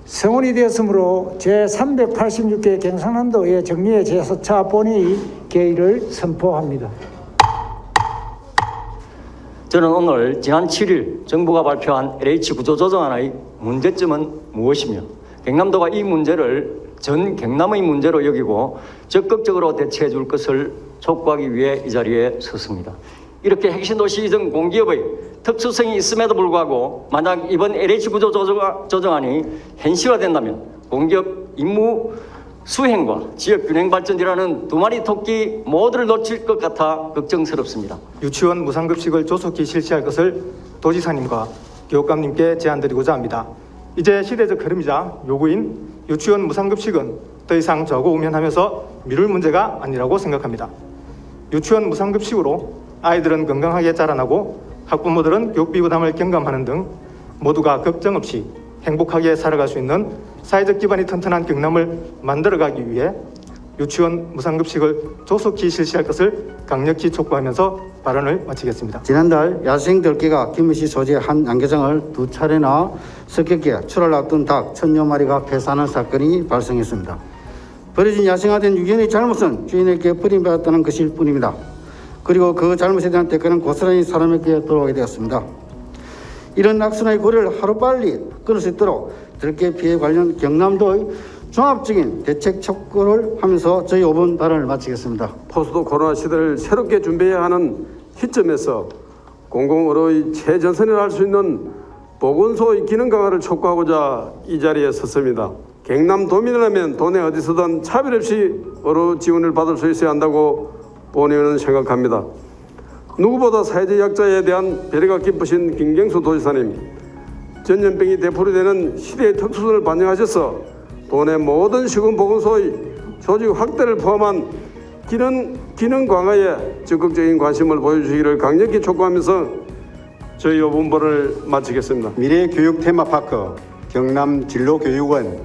성원이 되었으므로 제386회 경상남도의 정리의 제4차 본회의 개의를 선포합니다. 저는 오늘 지난 7일 정부가 발표한 LH 구조조정안의 문제점은 무엇이며 경남도가 이 문제를 전 경남의 문제로 여기고 적극적으로 대처해 줄 것을 촉구하기 위해 이 자리에 섰습니다. 이렇게 핵심도시 이전 공기업의 특수성이 있음에도 불구하고 만약 이번 LH 구조조정안이 현실화된다면 공기업 임무 수행과 지역 균형 발전이라는 두 마리 토끼 모두를 놓칠 것 같아 걱정스럽습니다. 유치원 무상급식을 조속히 실시할 것을 도지사님과 교육감님께 제안드리고자 합니다. 이제 시대적 흐름이자 요구인 유치원 무상급식은 더 이상 저고우면하면서 미룰 문제가 아니라고 생각합니다. 유치원 무상급식으로 아이들은 건강하게 자라나고 학부모들은 교육비 부담을 경감하는 등 모두가 걱정 없이 행복하게 살아갈 수 있는 사회적 기반이 튼튼한 경남을 만들어가기 위해 유치원 무상급식을 조속히 실시할 것을 강력히 촉구하면서 발언을 마치겠습니다. 지난달 야생들개가 김해시 소재 한 양계장을 2차례나 습격해 출하를 앞둔 닭 1000여 마리가 폐사하는 사건이 발생했습니다. 버려진 야생화된 유견의 잘못은 주인에게 버림받았다는 것일 뿐입니다. 그리고 그 잘못에 대한 대가는 고스란히 사람에게 돌아오게 되었습니다. 이런 악순환의 고리를 하루빨리 끊을 수 있도록 들개 피해 관련 경남도의 종합적인 대책 촉구를 하면서 저희 5분 발언을 마치겠습니다. 포스트 코로나 시대를 새롭게 준비해야 하는 시점에서 공공의료의 최전선이라 할 수 있는 보건소의 기능 강화를 촉구하고자 이 자리에 섰습니다. 경남도민이라면 도내 어디서든 차별 없이 의료 지원을 받을 수 있어야 한다고 본의원은 생각합니다. 누구보다 사회적 약자에 대한 배려가 깊으신 김경수 도지사님, 전염병이 되풀이되는 시대의 특수성을 반영하셔서 도내 모든 시군보건소의 조직 확대를 포함한 기능 강화에 적극적인 관심을 보여주시기를 강력히 촉구하면서 저희 5분 발언을 마치겠습니다. 미래교육 테마파크, 경남진로교육원,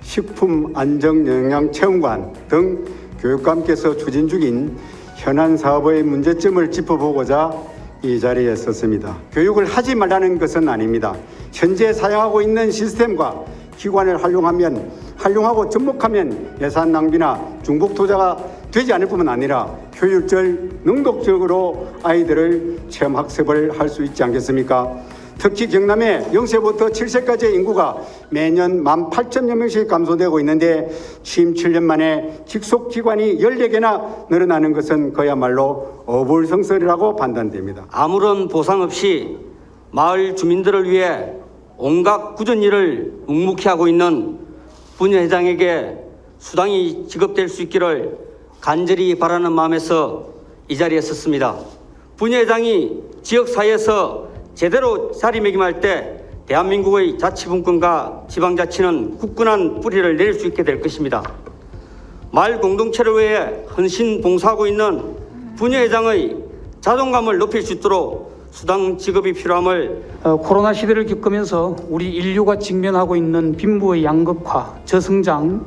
식품안정영양체험관 등 교육감께서 추진 중인 현안 사업의 문제점을 짚어보고자 이 자리에 섰습니다. 교육을 하지 말라는 것은 아닙니다. 현재 사용하고 있는 시스템과 기관을 활용하고 접목하면 예산 낭비나 중복 투자가 되지 않을 뿐만 아니라 효율적, 능동적으로 아이들을 체험 학습을 할 수 있지 않겠습니까? 특히 경남의 0세부터 7세까지의 인구가 매년 18,000여 명씩 감소되고 있는데 취임 7년 만에 직속기관이 14개나 늘어나는 것은 그야말로 어불성설이라고 판단됩니다. 아무런 보상 없이 마을 주민들을 위해 온갖 굳은 일을 묵묵히 하고 있는 부녀회장에게 수당이 지급될 수 있기를 간절히 바라는 마음에서 이 자리에 섰습니다. 부녀회장이 지역사회에서 제대로 자리매김할 때 대한민국의 자치분권과 지방자치는 굳건한 뿌리를 내릴 수 있게 될 것입니다. 마을 공동체를 위해 헌신 봉사하고 있는 부녀회장의 자존감을 높일 수 있도록 수당 지급이 필요함을 코로나 시대를 겪으면서 우리 인류가 직면하고 있는 빈부의 양극화, 저성장,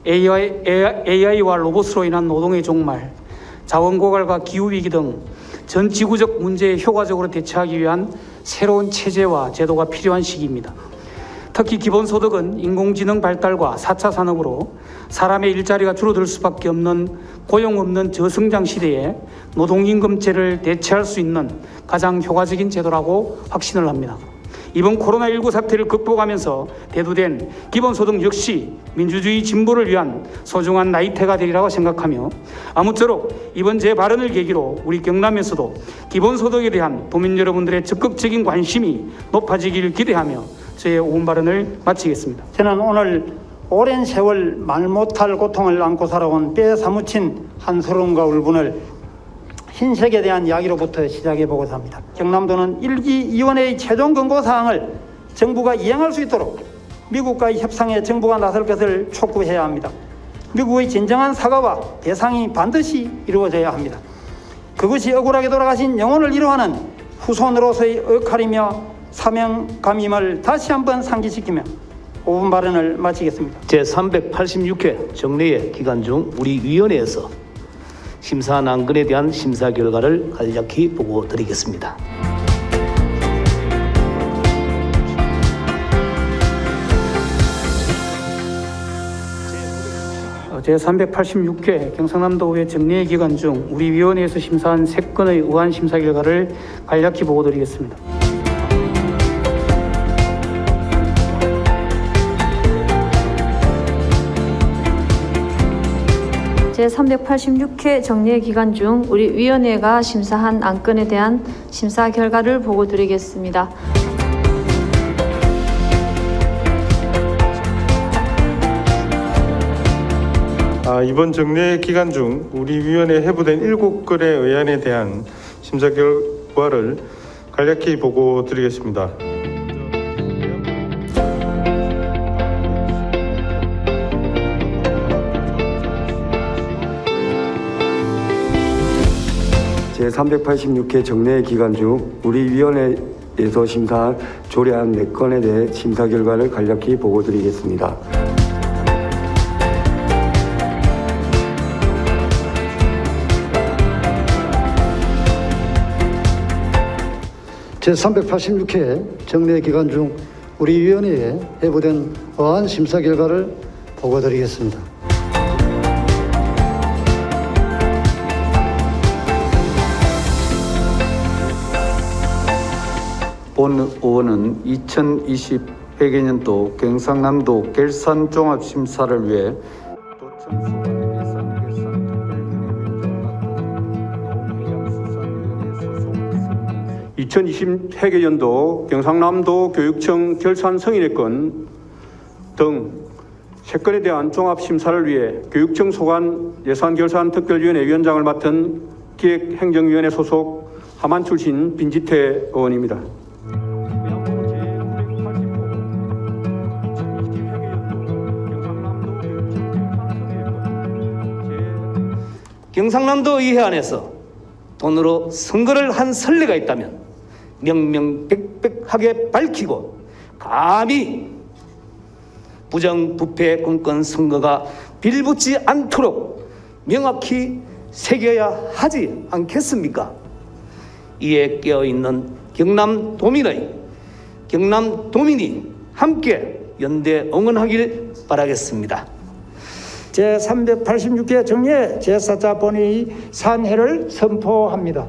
AI와 로봇으로 인한 노동의 종말, 자원 고갈과 기후위기 등 전 지구적 문제에 효과적으로 대처하기 위한 새로운 체제와 제도가 필요한 시기입니다. 특히 기본소득은 인공지능 발달과 4차 산업으로 사람의 일자리가 줄어들 수밖에 없는 고용 없는 저성장 시대에 노동임금제를 대체할 수 있는 가장 효과적인 제도라고 확신을 합니다. 이번 코로나19 사태를 극복하면서 대두된 기본소득 역시 민주주의 진보를 위한 소중한 나이테가 되리라고 생각하며 아무쪼록 이번 제 발언을 계기로 우리 경남에서도 기본소득에 대한 도민 여러분들의 적극적인 관심이 높아지기를 기대하며 저의 5분 발언을 마치겠습니다. 저는 오늘 오랜 세월 말 못할 고통을 안고 살아온 뼈에 사무친 한스러움과 울분을 흰색에 대한 이야기로부터 시작해 보고자 합니다. 경남도는 1기 위원회의 최종 권고사항을 정부가 이행할 수 있도록 미국과의 협상에 정부가 나설 것을 촉구해야 합니다. 미국의 진정한 사과와 배상이 반드시 이루어져야 합니다. 그것이 억울하게 돌아가신 영혼을 위로하는 후손으로서의 역할이며 사명감임을 다시 한번 상기시키며 5분 발언을 마치겠습니다. 제386회 정례회 기간 중 우리 위원회에서 심사 난근에 대한 심사 결과를 간략히 보고 드리겠습니다. 제386회 경상남도의회 정례 기간 중 우리 위원회에서 심사한 3건의 의안 심사 결과를 간략히 보고드리겠습니다. 제386회 정례 기간 중 우리 위원회가 심사한 안건에 대한 심사 결과를 보고드리겠습니다. 이번 정례 기간 중 우리 위원회에 회부된 7건의 의안에 대한 심사 결과를 간략히 보고 드리겠습니다. 제386회 정례 기간 중 우리 위원회에서 심사한 조례안 4건에 대해 심사 결과를 간략히 보고 드리겠습니다. 제386회 정례 기간 중 우리 위원회에 회부된 의안 심사 결과를 보고드리겠습니다. 본 의원은 2020 회계년도 경상남도 결산 종합심사를 위해 도청 소관 예산 결산 특별회의위원장 2020 회계연도 경상남도 교육청 결산 승인의 건 등 3건에 대한 종합심사를 위해 교육청 소관 예산결산 특별위원회 위원장을 맡은 기획행정위원회 소속 하만 출신 빈지태 의원입니다. 경상남도 의회 안에서 돈으로 선거를 한 선례가 있다면 명명백백하게 밝히고 감히 부정부패 공권 선거가 빌붙지 않도록 명확히 새겨야 하지 않겠습니까? 이에 깨어있는 경남도민이 함께 연대 응원하길 바라겠습니다. 제386회 정례 제4차 본회의 산회를 선포합니다.